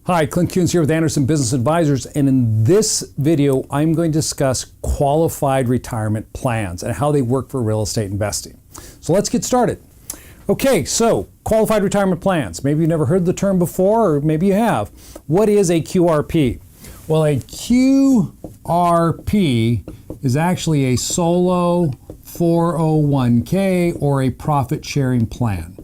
Hi, Clint Coons here with Anderson Business Advisors, and in this video I'm going to discuss qualified retirement plans and how they work for real estate investing. So let's get started. Okay, so qualified retirement plans. Maybe you've never heard the term before, or maybe you have. What is a QRP? Well, a QRP is actually a solo 401k or a profit sharing plan.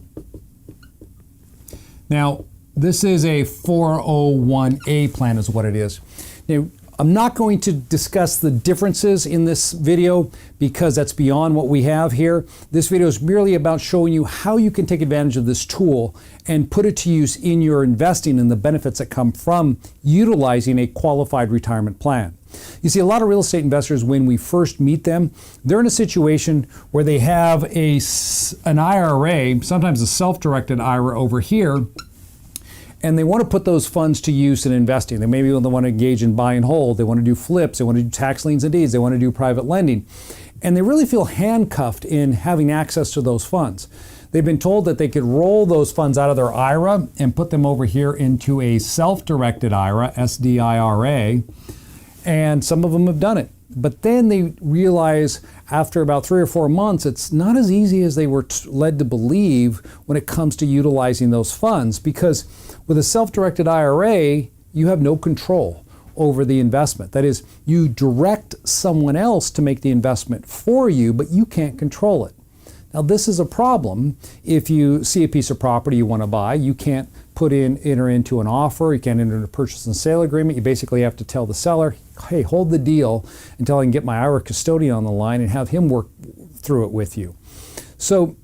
Now, this is a 401a plan is what it is. Now, I'm not going to discuss the differences in this video because that's beyond what we have here. This video is merely about showing you how you can take advantage of this tool and put it to use in your investing and the benefits that come from utilizing a qualified retirement plan. You see, a lot of real estate investors, when we first meet them, they're in a situation where they have an IRA, sometimes a self-directed IRA over here, and they want to put those funds to use in investing. They maybe want to engage in buy and hold. They want to do flips. They want to do tax liens and deeds. They want to do private lending. And they really feel handcuffed in having access to those funds. They've been told that they could roll those funds out of their IRA and put them over here into a self-directed IRA, SDIRA, and some of them have done it. But then they realize after about 3 or 4 months, it's not as easy as they were led to believe when it comes to utilizing those funds, because with a self-directed IRA, you have no control over the investment. That is, you direct someone else to make the investment for you, but you can't control it. Now, this is a problem. If you see a piece of property you want to buy, you can't enter into an offer, you can't enter into a purchase and sale agreement. You basically have to tell the seller, hey, hold the deal until I can get my IRA custodian on the line and have him work through it with you. So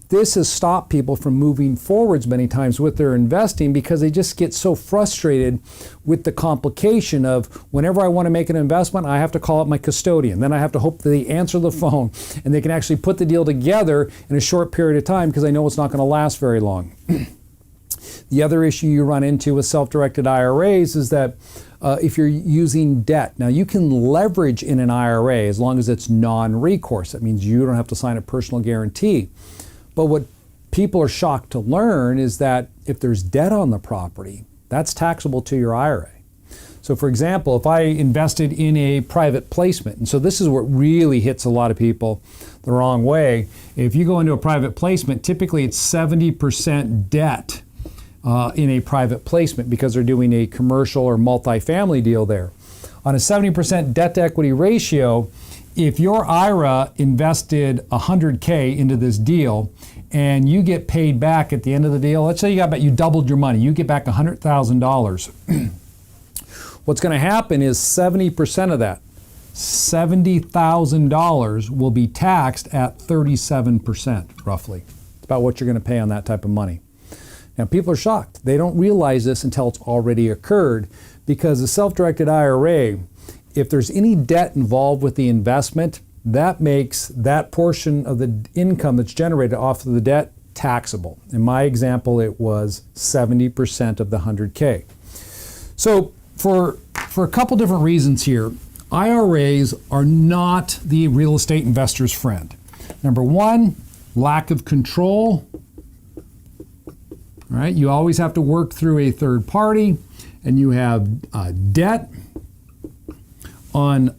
this has stopped people from moving forwards many times with their investing because they just get so frustrated with the complication of whenever I want to make an investment, I have to call up my custodian. Then I have to hope that they answer the phone and they can actually put the deal together in a short period of time because I know it's not going to last very long. The other issue you run into with self-directed IRAs is that if you're using debt, now you can leverage in an IRA as long as it's non-recourse. That means you don't have to sign a personal guarantee. But what people are shocked to learn is that if there's debt on the property, that's taxable to your IRA. So for example, if I invested in a private placement, and so this is what really hits a lot of people the wrong way. If you go into a private placement, typically it's 70% debt in a private placement because they're doing a commercial or multifamily deal there. On a 70% debt to equity ratio, if your IRA invested 100K into this deal and you get paid back at the end of the deal, let's say you doubled your money, you get back $100,000. What's going to happen is 70% of that, $70,000 will be taxed at 37% roughly. It's about what you're going to pay on that type of money. Now, people are shocked. They don't realize this until it's already occurred, because the self-directed IRA, if there's any debt involved with the investment, that makes that portion of the income that's generated off of the debt taxable. In my example, it was 70% of the 100K. So for a couple different reasons here, IRAs are not the real estate investor's friend. Number one, lack of control. Right? You always have to work through a third party, and you have debt on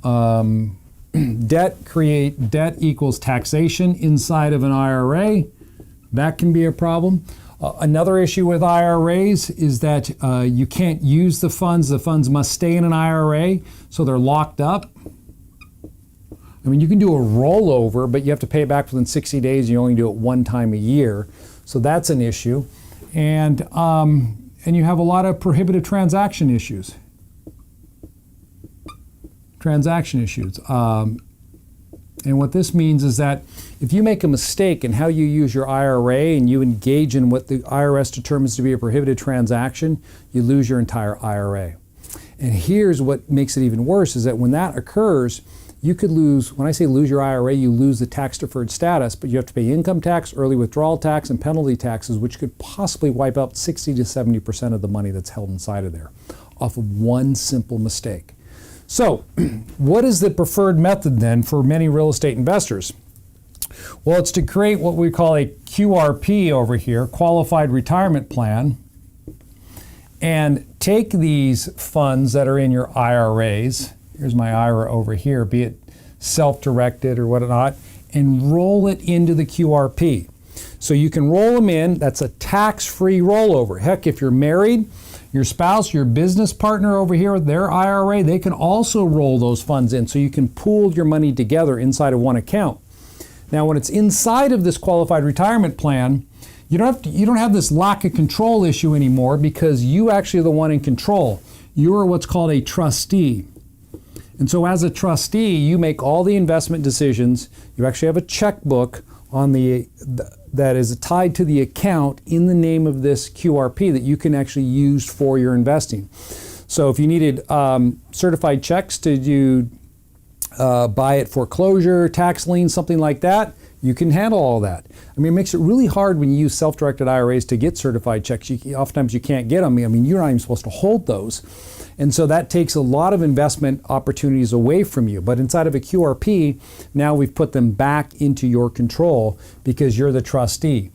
debt equals taxation inside of an IRA. That can be a problem. Another issue with IRAs is that you can't use the funds. The funds must stay in an IRA, so they're locked up. I mean, you can do a rollover, but you have to pay it back within 60 days. You only do it one time a year, so that's an issue. And you have a lot of prohibitive transaction issues. And what this means is that if you make a mistake in how you use your IRA and you engage in what the IRS determines to be a prohibited transaction, you lose your entire IRA. And here's what makes it even worse, is that when that occurs, you could lose, when I say lose your IRA, you lose the tax deferred status, but you have to pay income tax, early withdrawal tax, and penalty taxes, which could possibly wipe out 60 to 70% of the money that's held inside of there off of one simple mistake. So what is the preferred method then for many real estate investors? Well, it's to create what we call a QRP over here, Qualified Retirement Plan. and take these funds that are in your IRAs, here's my IRA over here, be it self-directed or whatnot, and roll it into the QRP. So you can roll them in. That's a tax-free rollover. Heck, if you're married, your spouse, your business partner over here, their IRA, they can also roll those funds in. So you can pool your money together inside of one account. Now, when it's inside of this qualified retirement plan, you don't have this lack of control issue anymore because you actually are the one in control. You are what's called a trustee. And so as a trustee, you make all the investment decisions. You actually have a checkbook on that is tied to the account in the name of this QRP that you can actually use for your investing. So if you needed certified checks to do buy it foreclosure, tax lien, something like that, you can handle all that. I mean, it makes it really hard when you use self-directed IRAs to get certified checks. Oftentimes you can't get them. I mean, you're not even supposed to hold those. And so that takes a lot of investment opportunities away from you. But inside of a QRP, now we've put them back into your control because you're the trustee.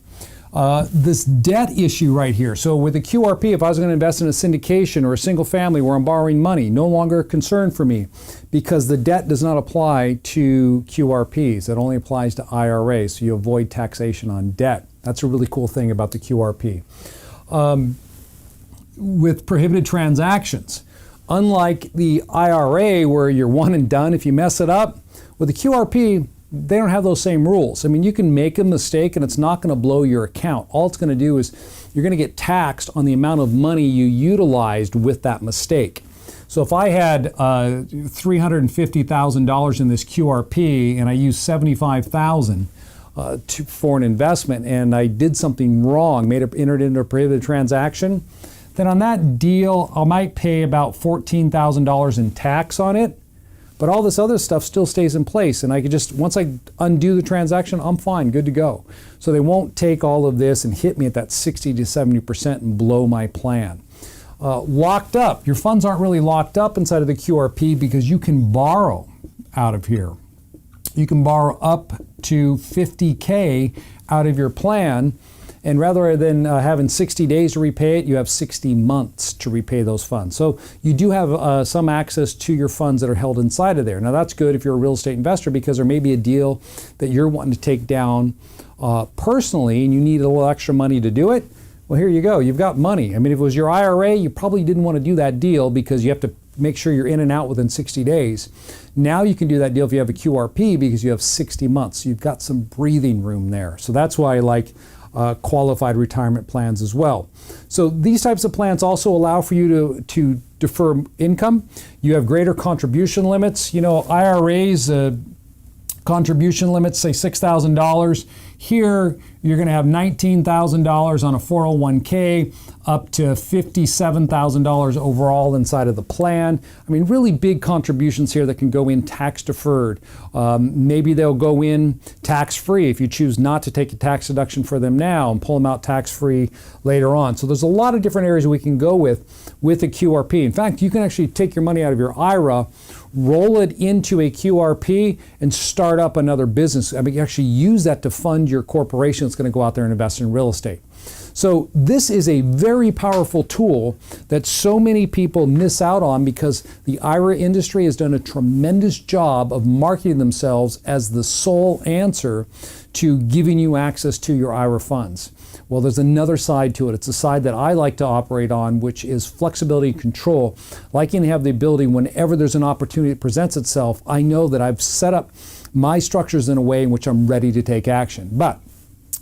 This debt issue right here. So with a QRP, if I was going to invest in a syndication or a single family where I'm borrowing money, no longer a concern for me because the debt does not apply to QRPs. It only applies to IRAs, so you avoid taxation on debt. That's a really cool thing about the QRP. With prohibited transactions, unlike the IRA where you're one and done if you mess it up, with the QRP, they don't have those same rules. I mean, you can make a mistake and it's not going to blow your account. All it's going to do is you're going to get taxed on the amount of money you utilized with that mistake. So if I had $350,000 in this QRP and I used $75,000 for an investment and I did something wrong, entered into a prohibited transaction, then on that deal, I might pay about $14,000 in tax on it. But all this other stuff still stays in place, and I could just, once I undo the transaction, I'm fine, good to go. So they won't take all of this and hit me at that 60 to 70% and blow my plan. Locked up, your funds aren't really locked up inside of the QRP because you can borrow out of here. You can borrow up to $50K out of your plan, and rather than having 60 days to repay it, you have 60 months to repay those funds. So you do have some access to your funds that are held inside of there. Now that's good if you're a real estate investor because there may be a deal that you're wanting to take down personally and you need a little extra money to do it. Well, here you go. You've got money. I mean, if it was your IRA, you probably didn't want to do that deal because you have to make sure you're in and out within 60 days. Now you can do that deal if you have a QRP because you have 60 months. You've got some breathing room there. So that's why I like qualified retirement plans as well. So these types of plans also allow for you to defer income. You have greater contribution limits. You know, IRAs, contribution limits, say $6,000. Here, you're going to have $19,000 on a 401k, up to $57,000 overall inside of the plan. I mean, really big contributions here that can go in tax deferred. Maybe they'll go in tax free if you choose not to take a tax deduction for them now and pull them out tax free later on. So there's a lot of different areas we can go with a QRP. In fact, you can actually take your money out of your IRA, roll it into a QRP, and start up another business. I mean, you actually use that to fund your corporation that's going to go out there and invest in real estate. So this is a very powerful tool that so many people miss out on because the IRA industry has done a tremendous job of marketing themselves as the sole answer to giving you access to your IRA funds. Well, there's another side to it. It's a side that I like to operate on, which is flexibility and control. Liking to have the ability whenever there's an opportunity that presents itself, I know that I've set up my structures in a way in which I'm ready to take action. But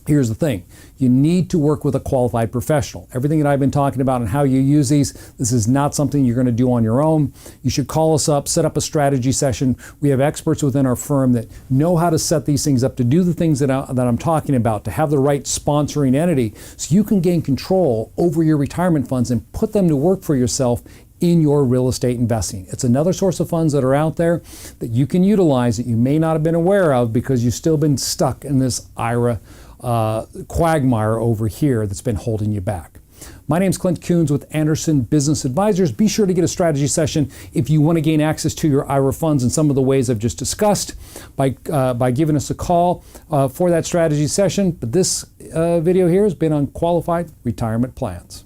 here's the thing. You need to work with a qualified professional. Everything that I've been talking about and how you use these, this is not something you're going to do on your own. You should call us up, set up a strategy session. We have experts within our firm that know how to set these things up, to do the things that I'm talking about, to have the right sponsoring entity so you can gain control over your retirement funds and put them to work for yourself in your real estate investing. It's another source of funds that are out there that you can utilize that you may not have been aware of because you've still been stuck in this IRA quagmire over here that's been holding you back. My name's Clint Coons with Anderson Business Advisors. Be sure to get a strategy session if you want to gain access to your IRA funds in some of the ways I've just discussed by giving us a call for that strategy session. But this video here has been on qualified retirement plans.